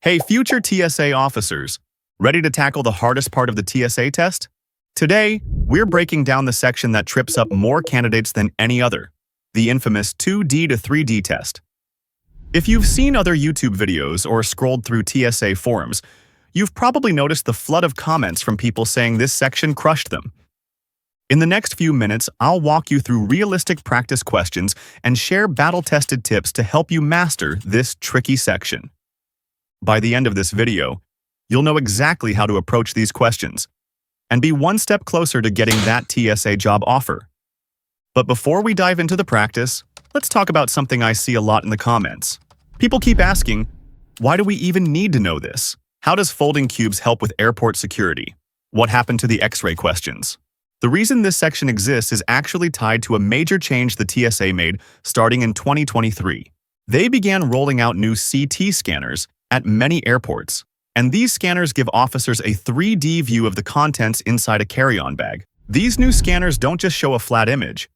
Hey, future TSA officers, ready to tackle the hardest part of the TSA test? Today, we're breaking down the section that trips up more candidates than any other, the infamous 2D to 3D test. If you've seen other YouTube videos or scrolled through TSA forums, you've probably noticed the flood of comments from people saying this section crushed them. In the next few minutes, I'll walk you through realistic practice questions and share battle-tested tips to help you master this tricky section. By the end of this video, you'll know exactly how to approach these questions and be one step closer to getting that TSA job offer. But before we dive into the practice, let's talk about something I see a lot in the comments. People keep asking, why do we even need to know this? How does folding cubes help with airport security? What happened to the X-ray questions? The reason this section exists is actually tied to a major change the TSA made starting in 2023. They began rolling out new CT scanners at many airports, and these scanners give officers a 3D view of the contents inside a carry-on bag. These new scanners don't just show a flat image.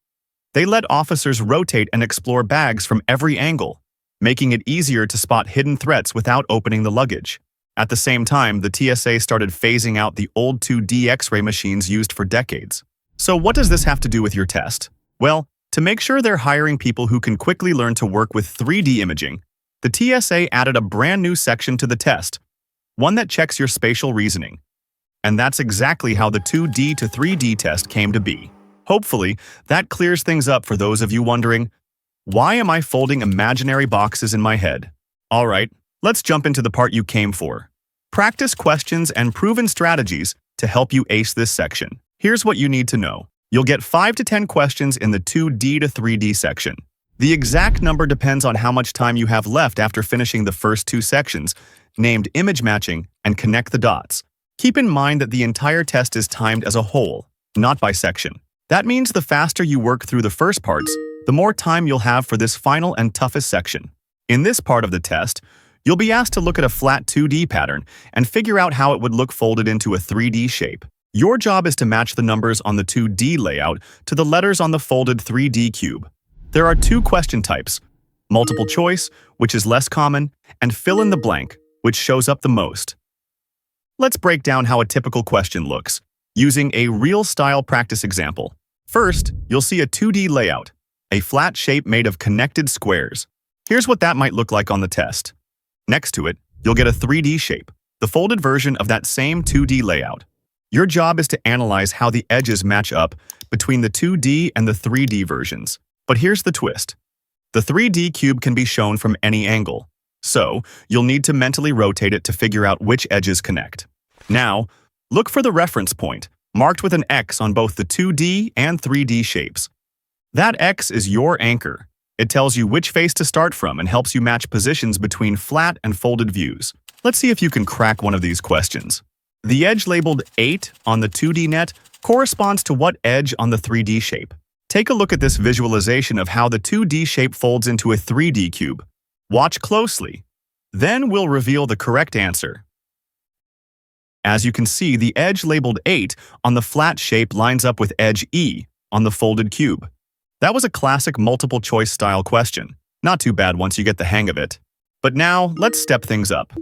They let officers rotate and explore bags from every angle, making it easier to spot hidden threats without opening the luggage. At the same time, the TSA started phasing out the old 2D X-ray machines used for decades. So what does this have to do with your test? Well, to make sure they're hiring people who can quickly learn to work with 3D imaging, the TSA added a brand new section to the test, one that checks your spatial reasoning. And that's exactly how the 2D to 3D test came to be. Hopefully, that clears things up for those of you wondering, why am I folding imaginary boxes in my head? All right, let's jump into the part you came for. Practice questions and proven strategies to help you ace this section. Here's what you need to know. You'll get 5 to 10 questions in the 2D to 3D section. The exact number depends on how much time you have left after finishing the first two sections, named image matching and connect the dots. Keep in mind that the entire test is timed as a whole, not by section. That means the faster you work through the first parts, the more time you'll have for this final and toughest section. In this part of the test, you'll be asked to look at a flat 2D pattern and figure out how it would look folded into a 3D shape. Your job is to match the numbers on the 2D layout to the letters on the folded 3D cube. There are two question types, multiple choice, which is less common, and fill in the blank, which shows up the most. Let's break down how a typical question looks, using a real-style practice example. First, you'll see a 2D layout, a flat shape made of connected squares. Here's what that might look like on the test. Next to it, you'll get a 3D shape, the folded version of that same 2D layout. Your job is to analyze how the edges match up between the 2D and the 3D versions. But here's the twist. The 3D cube can be shown from any angle, so you'll need to mentally rotate it to figure out which edges connect. Now, look for the reference point, marked with an X on both the 2D and 3D shapes. That X is your anchor. It tells you which face to start from and helps you match positions between flat and folded views. Let's see if you can crack one of these questions. The edge labeled 8 on the 2D net corresponds to what edge on the 3D shape? Take a look at this visualization of how the 2D shape folds into a 3D cube. Watch closely. Then we'll reveal the correct answer. As you can see, the edge labeled 8 on the flat shape lines up with edge E on the folded cube. That was a classic multiple choice style question. Not too bad once you get the hang of it. But now, let's step things up.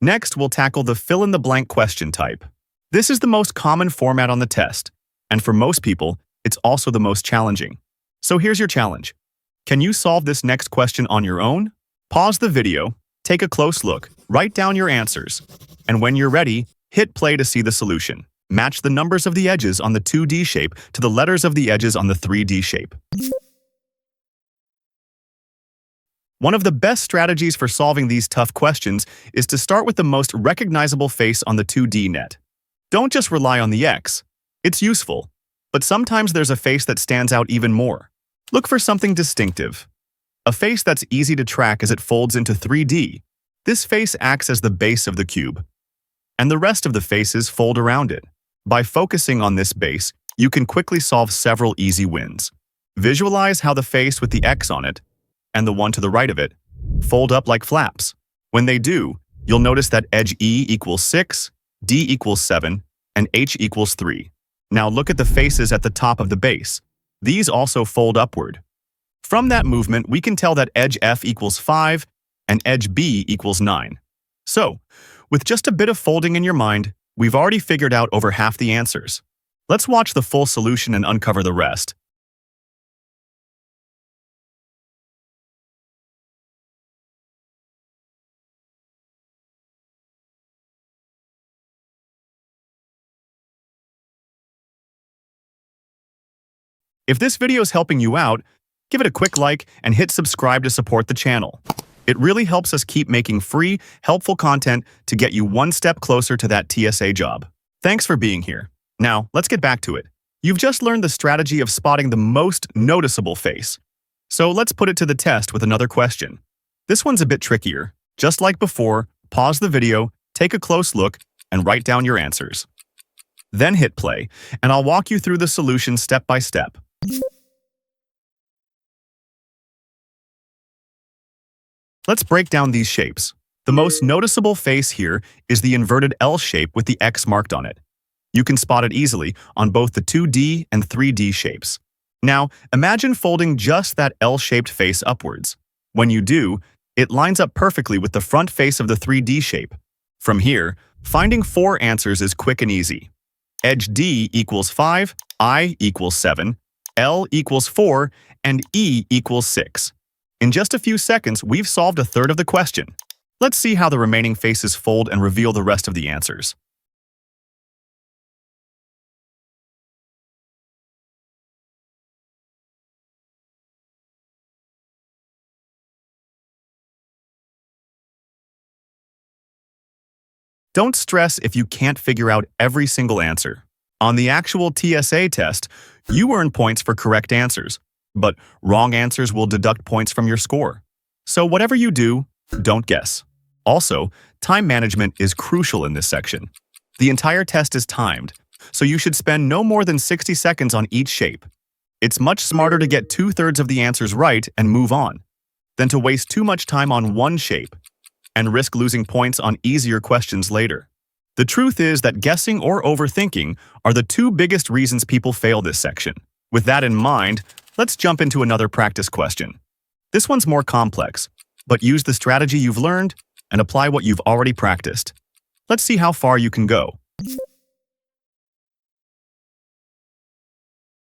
Next, we'll tackle the fill-in-the-blank question type. This is the most common format on the test, and for most people, it's also the most challenging. So here's your challenge. Can you solve this next question on your own? Pause the video, take a close look, write down your answers, and when you're ready, hit play to see the solution. Match the numbers of the edges on the 2D shape to the letters of the edges on the 3D shape. One of the best strategies for solving these tough questions is to start with the most recognizable face on the 2D net. Don't just rely on the X. It's useful, but sometimes there's a face that stands out even more. Look for something distinctive. A face that's easy to track as it folds into 3D. This face acts as the base of the cube, and the rest of the faces fold around it. By focusing on this base, you can quickly solve several easy wins. Visualize how the face with the X on it, and the one to the right of it, fold up like flaps. When they do, you'll notice that edge E equals 6, D equals 7, and H equals 3. Now look at the faces at the top of the base. These also fold upward. From that movement, we can tell that edge F equals 5 and edge B equals 9. So, with just a bit of folding in your mind, we've already figured out over half the answers. Let's watch the full solution and uncover the rest. If this video is helping you out, give it a quick like and hit subscribe to support the channel. It really helps us keep making free, helpful content to get you one step closer to that TSA job. Thanks for being here. Now, let's get back to it. You've just learned the strategy of spotting the most noticeable face. So let's put it to the test with another question. This one's a bit trickier. Just like before, pause the video, take a close look, and write down your answers. Then hit play, and I'll walk you through the solution step by step. Let's break down these shapes. The most noticeable face here is the inverted L shape with the X marked on it. You can spot it easily on both the 2D and 3D shapes. Now, imagine folding just that L-shaped face upwards. When you do, it lines up perfectly with the front face of the 3D shape. From here, finding 4 answers is quick and easy. Edge D equals 5, I equals 7, L equals 4, and E equals 6. In just a few seconds, we've solved a third of the question. Let's see how the remaining faces fold and reveal the rest of the answers. Don't stress if you can't figure out every single answer. On the actual TSA test, you earn points for correct answers, but wrong answers will deduct points from your score. So whatever you do, don't guess. Also, time management is crucial in this section. The entire test is timed, so you should spend no more than 60 seconds on each shape. It's much smarter to get 2/3 of the answers right and move on, than to waste too much time on one shape and risk losing points on easier questions later. The truth is that guessing or overthinking are the 2 biggest reasons people fail this section. With that in mind, let's jump into another practice question. This one's more complex, but use the strategy you've learned and apply what you've already practiced. Let's see how far you can go.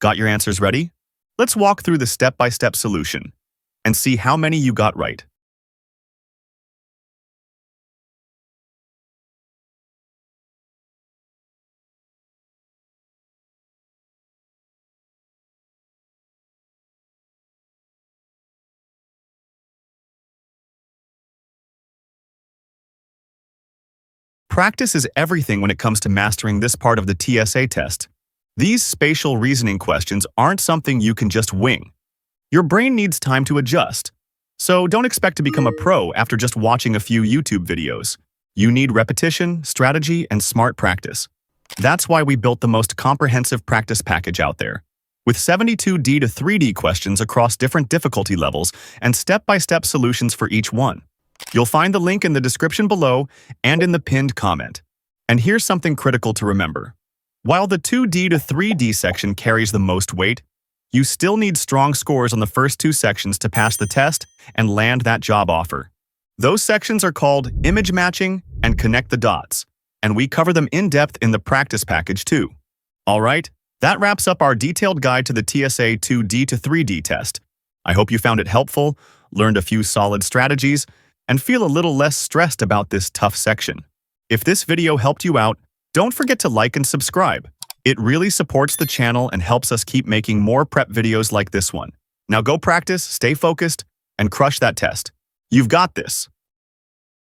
Got your answers ready? Let's walk through the step-by-step solution and see how many you got right. Practice is everything when it comes to mastering this part of the TSA test. These spatial reasoning questions aren't something you can just wing. Your brain needs time to adjust. So don't expect to become a pro after just watching a few YouTube videos. You need repetition, strategy, and smart practice. That's why we built the most comprehensive practice package out there, with 72D to 3D questions across different difficulty levels and step-by-step solutions for each one. You'll find the link in the description below and in the pinned comment. And here's something critical to remember. While the 2D to 3D section carries the most weight, you still need strong scores on the first 2 sections to pass the test and land that job offer. Those sections are called image matching and connect the dots, and we cover them in depth in the practice package too. All right, that wraps up our detailed guide to the TSA 2D to 3D test. I hope you found it helpful, learned a few solid strategies, and feel a little less stressed about this tough section. If this video helped you out, don't forget to like and subscribe. It really supports the channel and helps us keep making more prep videos like this one. Now go practice, stay focused, and crush that test. You've got this.